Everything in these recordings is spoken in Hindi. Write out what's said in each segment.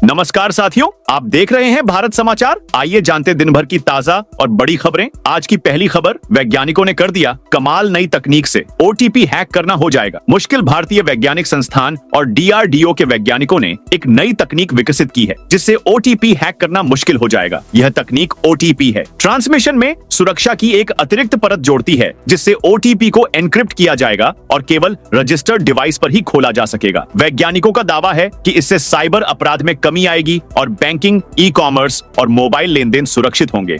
नमस्कार साथियों, आप देख रहे हैं भारत समाचार। आइए जानते दिन भर की ताजा और बड़ी खबरें। आज की पहली खबर, वैज्ञानिकों ने कर दिया कमाल, नई तकनीक से ओटीपी हैक करना हो जाएगा मुश्किल। भारतीय वैज्ञानिक संस्थान और डीआरडीओ के वैज्ञानिकों ने एक नई तकनीक विकसित की है जिससे ओटीपी हैक करना मुश्किल हो जाएगा। यह तकनीक ओटीपी है, ट्रांसमिशन में सुरक्षा की एक अतिरिक्त परत जोड़ती है जिससे ओटीपी को एनक्रिप्ट किया जाएगा और केवल रजिस्टर्ड डिवाइस पर ही खोला जा सकेगा। वैज्ञानिकों का दावा है कि इससे साइबर अपराध में कमी आएगी और बैंकिंग, ई कॉमर्स और मोबाइल लेन देन सुरक्षित होंगे।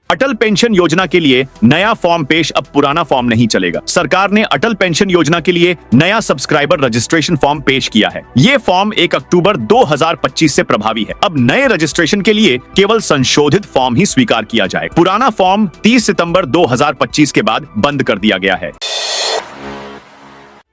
अटल पेंशन योजना के लिए नया फॉर्म पेश, अब पुराना फॉर्म नहीं चलेगा। सरकार ने अटल पेंशन योजना के लिए नया सब्सक्राइबर रजिस्ट्रेशन फॉर्म पेश किया है। ये फॉर्म 1 अक्टूबर 2025 से प्रभावी है। अब नए रजिस्ट्रेशन के लिए केवल संशोधित फॉर्म ही स्वीकार किया जाए। पुराना फॉर्म 30 सितंबर 2025 के बाद बंद कर दिया गया है।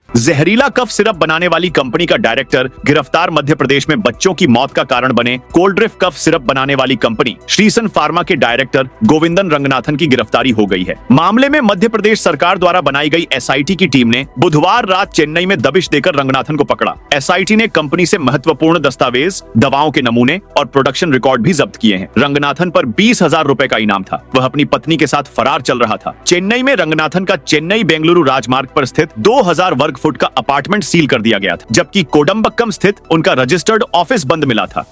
जहरीला कफ सिरप बनाने वाली कंपनी का डायरेक्टर गिरफ्तार। मध्य प्रदेश में बच्चों की मौत का कारण बने कोल्ड्रिफ्ट कफ सिरप बनाने वाली कंपनी श्रीसन फार्मा के डायरेक्टर गोविंदन रंगनाथन की गिरफ्तारी हो गई है। मामले में मध्य प्रदेश सरकार द्वारा बनाई गई एसआईटी की टीम ने बुधवार रात चेन्नई में दबिश देकर रंगनाथन को पकड़ा। एसआईटी ने कंपनी से महत्वपूर्ण दस्तावेज, दवाओं के नमूने और प्रोडक्शन रिकॉर्ड भी जब्त किए हैं। रंगनाथन पर 20,000 रुपए का इनाम था। वह अपनी पत्नी के साथ फरार चल रहा था। चेन्नई में रंगनाथन का चेन्नई बेंगलुरु राजमार्ग पर स्थित 2000 वर्ग फुट का अपार्टमेंट सील कर दिया गया था, जबकि कोडम्बक्कम स्थित उनका रजिस्टर्ड ऑफिस बंद मिला था।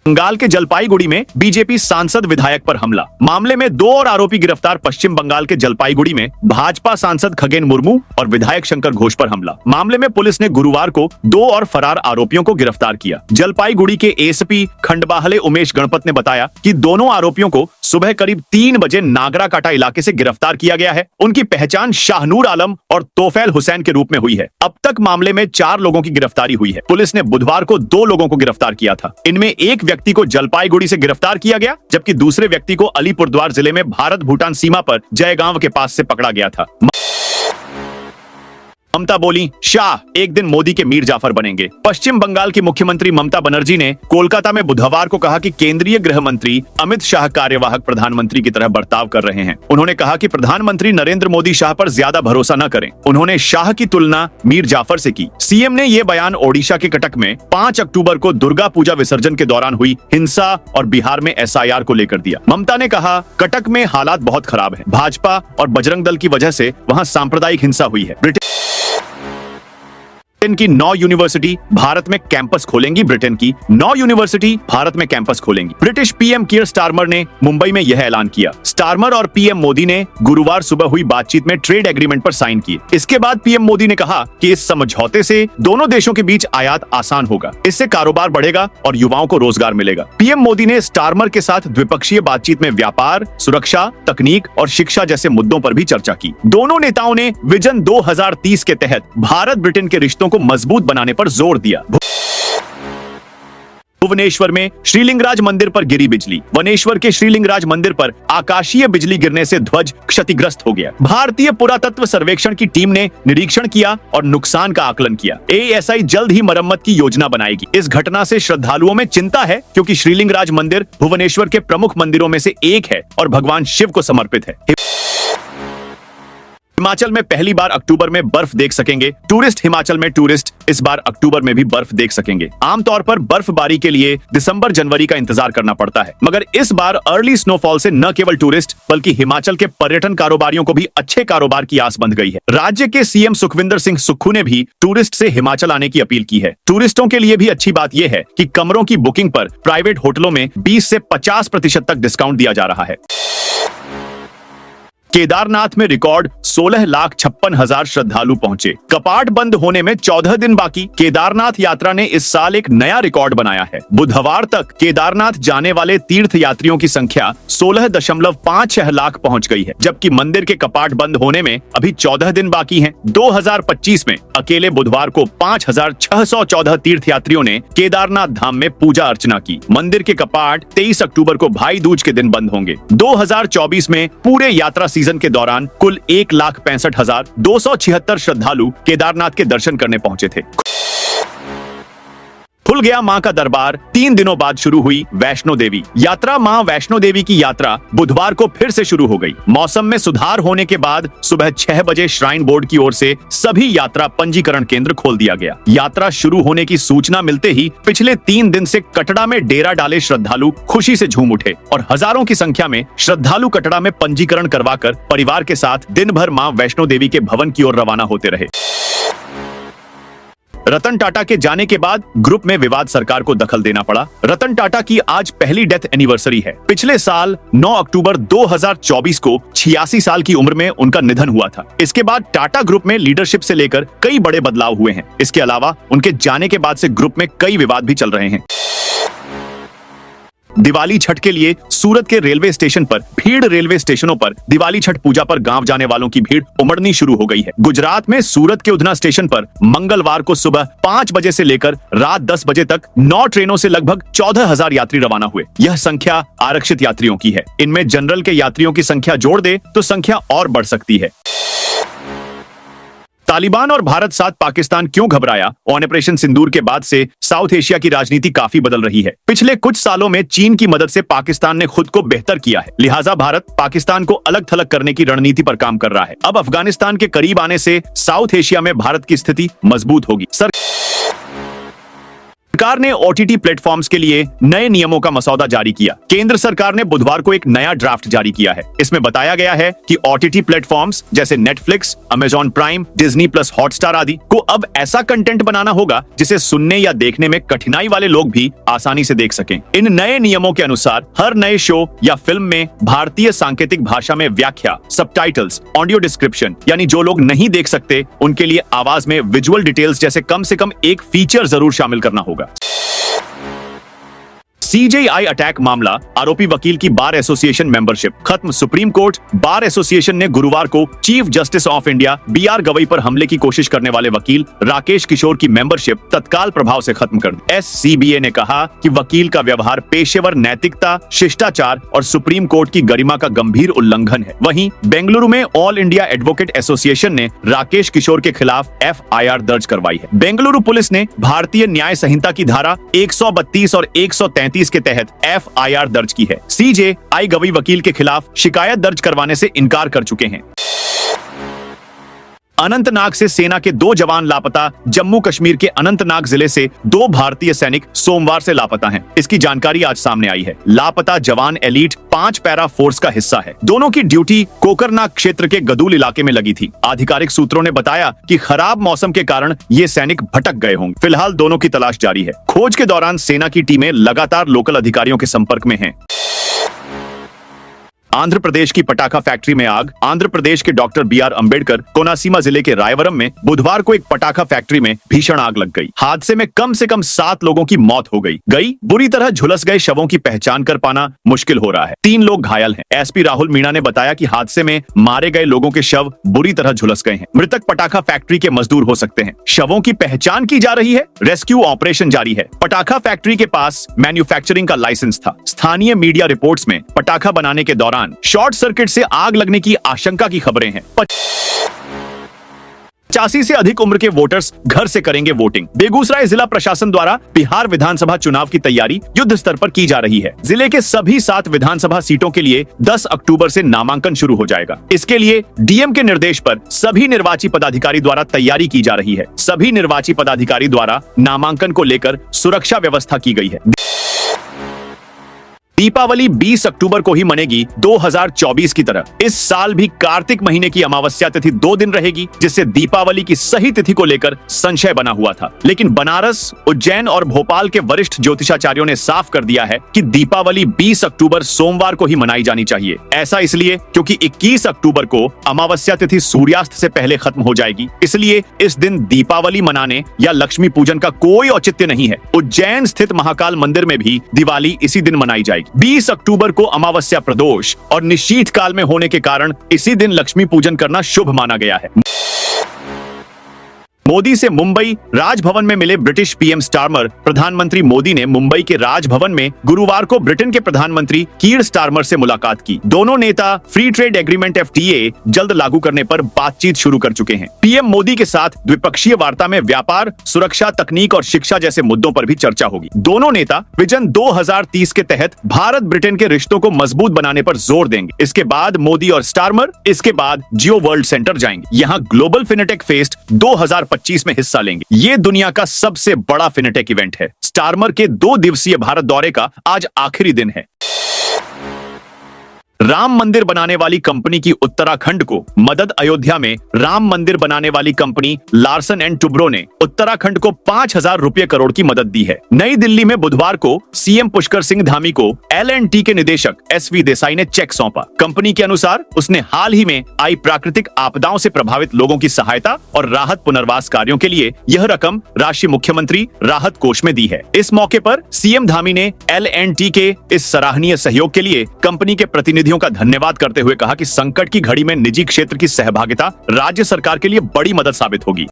बंगाल के जलपाईगुड़ी में बीजेपी सांसद विधायक पर हमला। मामले में 2 और आरोपी गिरफ्तार। पश्चिम बंगाल के जलपाईगुड़ी में भाजपा सांसद खगेन मुर्मू और विधायक शंकर घोष पर हमला। मामले में पुलिस ने गुरुवार को 2 और फरार आरोपियों को गिरफ्तार किया। जलपाईगुड़ी के एसपी खंडबाहले उमेश गणपत ने बताया कि दोनों आरोपियों को सुबह करीब 3 बजे नागराकाटा इलाके से गिरफ्तार किया गया है। उनकी पहचान शाहनूर आलम और तोफैल हुसैन के रूप में हुई है। अब तक मामले में 4 लोगों की गिरफ्तारी हुई है। पुलिस ने बुधवार को 2 लोगों को गिरफ्तार किया था। इनमें एक व्यक्ति को जलपाईगुड़ी से गिरफ्तार किया गया, जबकि दूसरे व्यक्ति को अलीपुरद्वार जिले में भारत भूटान सीमा पर जयगांव के पास से पकड़ा गया था। ममता बोली, शाह एक दिन मोदी के मीर जाफर बनेंगे। पश्चिम बंगाल की मुख्यमंत्री ममता बनर्जी ने कोलकाता में बुधवार को कहा कि केंद्रीय गृह मंत्री अमित शाह कार्यवाहक प्रधानमंत्री की तरह बर्ताव कर रहे हैं। उन्होंने कहा कि प्रधानमंत्री नरेंद्र मोदी शाह पर ज्यादा भरोसा न करें। उन्होंने शाह की तुलना मीर जाफर से की। सीएम ने ये बयान ओडिशा के कटक में 5 अक्टूबर को दुर्गा पूजा विसर्जन के दौरान हुई हिंसा और बिहार में एसआईआर को लेकर दिया। ममता ने कहा, कटक में हालात बहुत खराब है। भाजपा और बजरंग दल की वजह से वहाँ सांप्रदायिक हिंसा हुई है। ब्रिटेन की 9 यूनिवर्सिटी भारत में कैंपस खोलेंगी। ब्रिटेन की 9 यूनिवर्सिटी भारत में कैंपस खोलेंगी। ब्रिटिश पीएम कीयर स्टारमर ने मुंबई में यह ऐलान किया। स्टारमर और पीएम मोदी ने गुरुवार सुबह हुई बातचीत में ट्रेड एग्रीमेंट पर साइन किए। इसके बाद पीएम मोदी ने कहा कि इस समझौते से दोनों देशों के बीच आयात आसान होगा। इससे कारोबार बढ़ेगा और युवाओं को रोजगार मिलेगा। पीएम मोदी ने स्टारमर के साथ द्विपक्षीय बातचीत में व्यापार, सुरक्षा, तकनीक और शिक्षा जैसे मुद्दों पर भी चर्चा की। दोनों नेताओं ने विजन 2030 के तहत भारत ब्रिटेन के रिश्तों को मजबूत बनाने पर जोर दिया। भुवनेश्वर में श्रीलिंगराज मंदिर पर गिरी बिजली। भुवनेश्वर के श्रीलिंगराज मंदिर पर आकाशीय बिजली गिरने से ध्वज क्षतिग्रस्त हो गया। भारतीय पुरातत्व सर्वेक्षण की टीम ने निरीक्षण किया और नुकसान का आकलन किया। एएसआई जल्द ही मरम्मत की योजना बनाएगी। इस घटना से श्रद्धालुओं में चिंता है क्योंकि श्रीलिंगराज मंदिर भुवनेश्वर के प्रमुख मंदिरों में से एक है और भगवान शिव को समर्पित है। हिमाचल में पहली बार अक्टूबर में बर्फ देख सकेंगे टूरिस्ट। हिमाचल में टूरिस्ट इस बार अक्टूबर में भी बर्फ देख सकेंगे। आमतौर पर बर्फबारी के लिए दिसंबर जनवरी का इंतजार करना पड़ता है, मगर इस बार अर्ली स्नोफॉल से न केवल टूरिस्ट बल्कि हिमाचल के पर्यटन कारोबारियों को भी अच्छे कारोबार की आस बंध गई है। राज्य के सीएम सुखविंदर सिंह सुक्खू ने भी टूरिस्ट से हिमाचल आने की अपील की है। टूरिस्टों के लिए भी अच्छी बात यह है कि कमरों की बुकिंग पर प्राइवेट होटलों में 20 से 50% तक डिस्काउंट दिया जा रहा है। केदारनाथ में रिकॉर्ड 16,56,000 श्रद्धालु पहुंचे। कपाट बंद होने में 14 दिन बाकी। केदारनाथ यात्रा ने इस साल एक नया रिकॉर्ड बनाया है। बुधवार तक केदारनाथ जाने वाले तीर्थ यात्रियों की संख्या 16.56 लाख पहुंच गई है, जबकि मंदिर के कपाट बंद होने में अभी 14 दिन बाकी हैं। 2025 में अकेले बुधवार को 5,614 तीर्थ यात्रियों ने केदारनाथ धाम में पूजा अर्चना की। मंदिर के कपाट 23 अक्टूबर को भाई दूज के दिन बंद होंगे। 2024 में पूरे यात्रा सीजन के दौरान कुल 1,65,276 श्रद्धालु केदारनाथ के दर्शन करने पहुंचे थे। खुल गया मां का दरबार। 3 दिनों बाद शुरू हुई वैष्णो देवी यात्रा। मां वैष्णो देवी की यात्रा बुधवार को फिर से शुरू हो गई। मौसम में सुधार होने के बाद सुबह 6 बजे श्राइन बोर्ड की ओर से सभी यात्रा पंजीकरण केंद्र खोल दिया गया। यात्रा शुरू होने की सूचना मिलते ही पिछले 3 दिन से कटड़ा में डेरा डाले श्रद्धालु खुशी से झूम उठे और हजारों की संख्या में श्रद्धालु कटड़ा में पंजीकरण करवाकर परिवार के साथ दिन भर मां वैष्णो देवी के भवन की ओर रवाना होते रहे। रतन टाटा के जाने के बाद ग्रुप में विवाद, सरकार को दखल देना पड़ा। रतन टाटा की आज पहली डेथ एनिवर्सरी है। पिछले साल 9 अक्टूबर 2024 को 86 साल की उम्र में उनका निधन हुआ था। इसके बाद टाटा ग्रुप में लीडरशिप से लेकर कई बड़े बदलाव हुए हैं। इसके अलावा उनके जाने के बाद से ग्रुप में कई विवाद भी चल रहे हैं। दिवाली छठ के लिए सूरत के रेलवे स्टेशन पर भीड़। रेलवे स्टेशनों पर दिवाली छठ पूजा पर गांव जाने वालों की भीड़ उमड़नी शुरू हो गई है। गुजरात में सूरत के उधना स्टेशन पर मंगलवार को सुबह 5 बजे से लेकर रात 10 बजे तक 9 ट्रेनों से लगभग 14,000 यात्री रवाना हुए। यह संख्या आरक्षित यात्रियों की है। इनमें जनरल के यात्रियों की संख्या जोड़ दे तो संख्या और बढ़ सकती है। तालिबान और भारत साथ पाकिस्तान क्यों घबराया? ऑपरेशन सिंदूर के बाद से साउथ एशिया की राजनीति काफी बदल रही है। पिछले कुछ सालों में चीन की मदद से पाकिस्तान ने खुद को बेहतर किया है। लिहाजा भारत पाकिस्तान को अलग थलग करने की रणनीति पर काम कर रहा है। अब अफगानिस्तान के करीब आने से साउथ एशिया में भारत की स्थिति मजबूत होगी। सरकार ने ओटीटी प्लेटफॉर्म्स के लिए नए नियमों का मसौदा जारी किया। केंद्र सरकार ने बुधवार को एक नया ड्राफ्ट जारी किया है। इसमें बताया गया है कि ओटीटी प्लेटफॉर्म्स जैसे Netflix, Amazon prime, Disney plus, Hotstar आदि को अब ऐसा कंटेंट बनाना होगा जिसे सुनने या देखने में कठिनाई वाले लोग भी आसानी से देख सकें। इन नए नियमों के अनुसार हर नए शो या फिल्म में भारतीय सांकेतिक भाषा में व्याख्या, सबटाइटल्स, ऑडियो डिस्क्रिप्शन, यानी जो लोग नहीं देख सकते उनके लिए आवाज में विजुअल डिटेल्स जैसे कम से कम एक फीचर जरूर शामिल करना होगा। सीजेआई अटैक मामला, आरोपी वकील की बार एसोसिएशन मेंबरशिप खत्म। सुप्रीम कोर्ट बार एसोसिएशन ने गुरुवार को Chief Justice of India BR Gavai पर हमले की कोशिश करने वाले वकील राकेश किशोर की मेंबरशिप तत्काल प्रभाव से खत्म कर दी। एससीबीए ने कहा कि वकील का व्यवहार पेशेवर नैतिकता, शिष्टाचार और सुप्रीम कोर्ट की गरिमा का गंभीर उल्लंघन है। वहीं बेंगलुरु में ऑल इंडिया एडवोकेट एसोसिएशन ने राकेश किशोर के खिलाफ एफआईआर दर्ज करवाई है। बेंगलुरु पुलिस ने भारतीय न्याय संहिता की धारा 132 और 133 के तहत एफआईआर दर्ज की है। सीजेआई गवई वकील के खिलाफ शिकायत दर्ज करवाने से इनकार कर चुके हैं। अनंतनाग से सेना के 2 जवान लापता। जम्मू कश्मीर के अनंतनाग जिले से 2 भारतीय सैनिक सोमवार से लापता हैं। इसकी जानकारी आज सामने आई है। लापता जवान एलीट 5 पैरा फोर्स का हिस्सा है। दोनों की ड्यूटी कोकरनाग क्षेत्र के गदूल इलाके में लगी थी। आधिकारिक सूत्रों ने बताया कि खराब मौसम के कारण ये सैनिक भटक गए होंगे। फिलहाल दोनों की तलाश जारी है। खोज के दौरान सेना की टीमें लगातार लोकल अधिकारियों के संपर्क में हैं। आंध्र प्रदेश की पटाखा फैक्ट्री में आग। आंध्र प्रदेश के डॉक्टर बीआर अंबेडकर कोनासीमा जिले के रायवरम में बुधवार को एक पटाखा फैक्ट्री में भीषण आग लग गई। हादसे में कम से कम 7 लोगों की मौत हो गई। बुरी तरह झुलस गए शवों की पहचान कर पाना मुश्किल हो रहा है। 3 लोग घायल हैं। एसपी राहुल मीणा ने बताया कि हादसे में मारे गए लोगों के शव बुरी तरह झुलस गए हैं। मृतक पटाखा फैक्ट्री के मजदूर हो सकते हैं। शवों की पहचान की जा रही है। रेस्क्यू ऑपरेशन जारी है। पटाखा फैक्ट्री के पास मैन्युफैक्चरिंग का लाइसेंस था। स्थानीय मीडिया रिपोर्ट्स में पटाखा बनाने के दौरान शॉर्ट सर्किट से आग लगने की आशंका की खबरें हैं। 85 से अधिक उम्र के वोटर्स घर से करेंगे वोटिंग। बेगूसराय जिला प्रशासन द्वारा बिहार विधानसभा चुनाव की तैयारी युद्ध स्तर पर की जा रही है। जिले के सभी 7 विधानसभा सीटों के लिए 10 अक्टूबर से नामांकन शुरू हो जाएगा। इसके लिए डीएम के निर्देश पर सभी निर्वाची पदाधिकारी द्वारा तैयारी की जा रही है। सभी निर्वाची पदाधिकारी द्वारा नामांकन को लेकर सुरक्षा व्यवस्था की गई है। दीपावली 20 अक्टूबर को ही मनेगी 2024 की तरह। इस साल भी कार्तिक महीने की अमावस्या तिथि 2 दिन रहेगी, जिससे दीपावली की सही तिथि को लेकर संशय बना हुआ था। लेकिन बनारस, उज्जैन और भोपाल के वरिष्ठ ज्योतिषाचार्यों ने साफ कर दिया है कि दीपावली 20 अक्टूबर सोमवार को ही मनाई जानी चाहिए। ऐसा इसलिए क्योंकि 21 अक्टूबर को अमावस्या तिथि सूर्यास्त से पहले खत्म हो जाएगी। इसलिए इस दिन दीपावली मनाने या लक्ष्मी पूजन का कोई औचित्य नहीं है। उज्जैन स्थित महाकाल मंदिर में भी दिवाली इसी दिन मनाई जाएगी। 20 अक्टूबर को अमावस्या प्रदोष और निशीथ काल में होने के कारण इसी दिन लक्ष्मी पूजन करना शुभ माना गया है। मोदी से मुंबई राजभवन में मिले ब्रिटिश पीएम स्टारमर। प्रधानमंत्री मोदी ने मुंबई के राजभवन में गुरुवार को ब्रिटेन के प्रधानमंत्री कीर स्टारमर से मुलाकात की। दोनों नेता फ्री ट्रेड एग्रीमेंट FTA जल्द लागू करने पर बातचीत शुरू कर चुके हैं। पीएम मोदी के साथ द्विपक्षीय वार्ता में व्यापार, सुरक्षा, तकनीक और शिक्षा जैसे मुद्दों पर भी चर्चा होगी। दोनों नेता विजन 2030 के तहत भारत ब्रिटेन के रिश्तों को मजबूत बनाने पर जोर देंगे। इसके बाद मोदी और स्टारमर इसके बाद जियो वर्ल्ड सेंटर जाएंगे। यहाँ ग्लोबल फिनेटेक फेस्ट 2025 में हिस्सा लेंगे। ये दुनिया का सबसे बड़ा फिनेटेक इवेंट है। स्टारमर के 2 दिवसीय भारत दौरे का आज आखिरी दिन है। राम मंदिर बनाने वाली कंपनी की उत्तराखंड को मदद। अयोध्या में राम मंदिर बनाने वाली कंपनी लार्सन एंड टुब्रो ने उत्तराखंड को 5,000 रुपये करोड़ की मदद दी है। नई दिल्ली में बुधवार को सीएम पुष्कर सिंह धामी को L&T के निदेशक SV देसाई ने चेक सौंपा। कंपनी के अनुसार उसने हाल ही में आई प्राकृतिक आपदाओं से प्रभावित लोगों की सहायता और राहत पुनर्वास कार्यों के लिए यह रकम राशि मुख्यमंत्री राहत कोष में दी है। इस मौके पर सीएम धामी ने L&T के इस सराहनीय सहयोग के लिए कंपनी के प्रतिनिधियों का धन्यवाद करते हुए कहा कि संकट की घड़ी में निजी क्षेत्र की सहभागिता राज्य सरकार के लिए बड़ी मदद साबित होगी।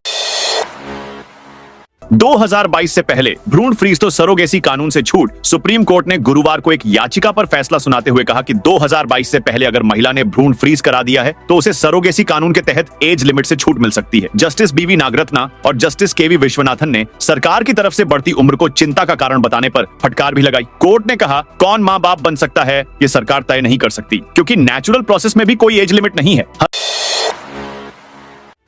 2022 से पहले भ्रूण फ्रीज तो सरोगेसी कानून से छूट। सुप्रीम कोर्ट ने गुरुवार को एक याचिका पर फैसला सुनाते हुए कहा कि 2022 से पहले अगर महिला ने भ्रूण फ्रीज करा दिया है तो उसे सरोगेसी कानून के तहत एज लिमिट से छूट मिल सकती है। जस्टिस BV नागरत्ना और जस्टिस KV विश्वनाथन ने सरकार की तरफ से बढ़ती उम्र को चिंता का कारण बताने पर फटकार भी लगाई। कोर्ट ने कहा कौन माँ बाप बन सकता है ये सरकार तय नहीं कर सकती, क्योंकि नेचुरल प्रोसेस में भी कोई एज लिमिट नहीं है।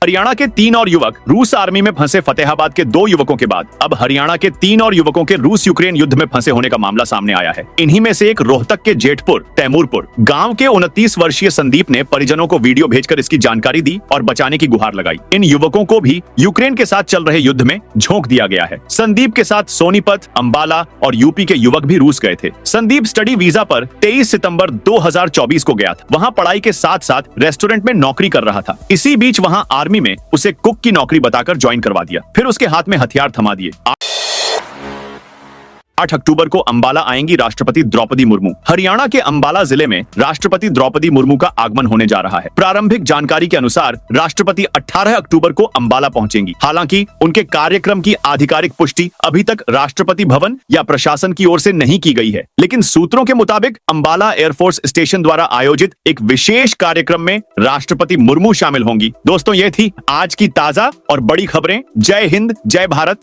हरियाणा के 3 और युवक रूस आर्मी में फंसे। फतेहाबाद के 2 युवकों के बाद अब हरियाणा के 3 और युवकों के रूस यूक्रेन युद्ध में फंसे होने का मामला सामने आया है। इन्हीं में से एक रोहतक के जेठपुर तैमूरपुर गांव के 29 वर्षीय संदीप ने परिजनों को वीडियो भेजकर इसकी जानकारी दी और बचाने की गुहार लगाई। इन युवकों को भी यूक्रेन के साथ चल रहे युद्ध में झोंक दिया गया है। संदीप के साथ सोनीपत, अंबाला और यूपी के युवक भी रूस गए थे। संदीप स्टडी वीजा पर 23 सितंबर 2024 को गया था। वहाँ पढ़ाई के साथ साथ रेस्टोरेंट में नौकरी कर रहा था। इसी बीच वहाँ आर्मी में उसे कुक की नौकरी बताकर ज्वाइन करवा दिया, फिर उसके हाथ में हथियार थमा दिए। 8 अक्टूबर को अंबाला आएंगी राष्ट्रपति द्रौपदी मुर्मू। हरियाणा के अंबाला जिले में राष्ट्रपति द्रौपदी मुर्मू का आगमन होने जा रहा है। प्रारंभिक जानकारी के अनुसार राष्ट्रपति 18 अक्टूबर को अंबाला पहुंचेंगी। हालांकि उनके कार्यक्रम की आधिकारिक पुष्टि अभी तक राष्ट्रपति भवन या प्रशासन की ओर से नहीं की गई है, लेकिन सूत्रों के मुताबिक अंबाला एयरफोर्स स्टेशन द्वारा आयोजित एक विशेष कार्यक्रम में राष्ट्रपति मुर्मू शामिल होंगी। दोस्तों, ये थी आज की ताजा और बड़ी खबरें। जय हिंद, जय भारत।